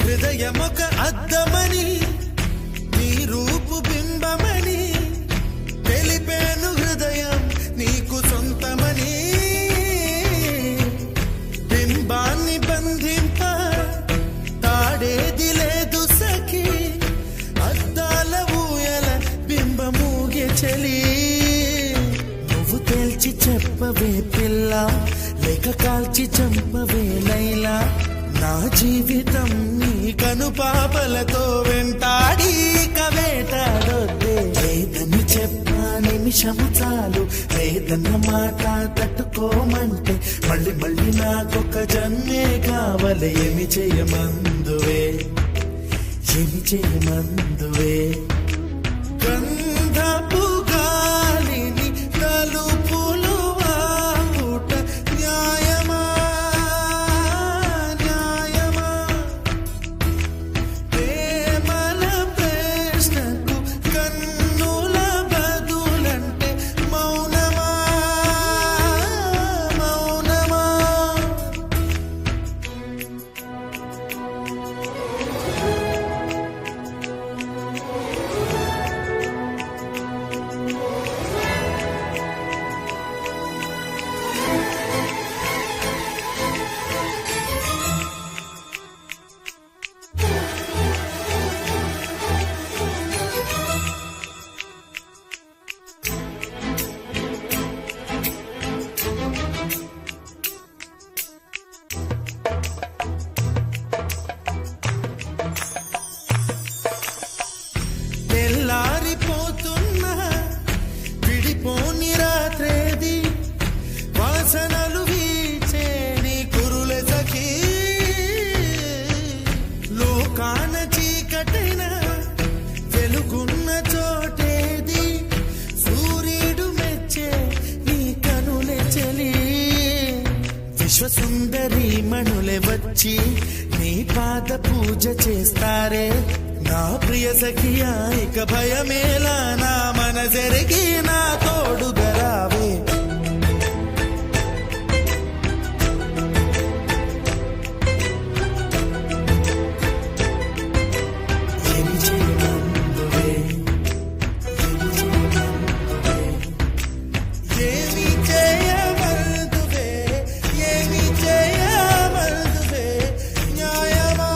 హృదయమొక అద్దమని నీ రూపు బింబమని తెలిపేను హృదయం నీకు సొంతమని బింబాన్ని బంధింప తాడేది లేదు సఖి అద్దాల ఊయల బింబమూగే చలి నువ్వు తేల్చి చెప్పవే పిల్ల లేక కాల్చి చంపవే లైలా నా జీవితం నీ కనుపాపలతో వెంటాడి కవేటాడొద్దే లేదని చెప్పా నిమిషము చాలు లేదన్న మాట తట్టుకోమంటే మళ్ళీ మళ్ళీ నాకొక జన్మే కావాలి ఏమి చేయమందువే ఏమి చేయమందువే గంధపు గాలిని తలుపులు వాపుట న్యాయమా న్యాయమా ప్రేమల ప్రశ్నకు కన్నుల బదులంటే మౌనమా మౌనమా తెల్లారిపోతున్నా విడిపోని రాత్రేది వాసనలు వీచే నీ కురుల సఖీ లోకాన చీకటైన వెలుగున్న చోటేది సూర్యుడు మెచ్చే నీ కనులే చలి విశ్వసుందరి మణులే వచ్చి నీ పాద పూజ చేస్తారే నా ప్రియ సఖియా ఇక భయమేలా నా మనసెరిగి నా తోడుగరావే ఏమి చేయమందువే ఏమి చేయమందువే ఏమి చేయమందువే న్యాయమా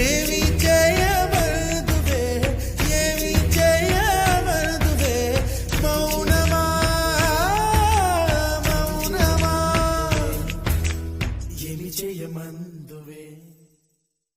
ఏమి చేయమందువే ఏమి చేయమందువే మౌనమా మౌనమా ఏమి చేయమందువే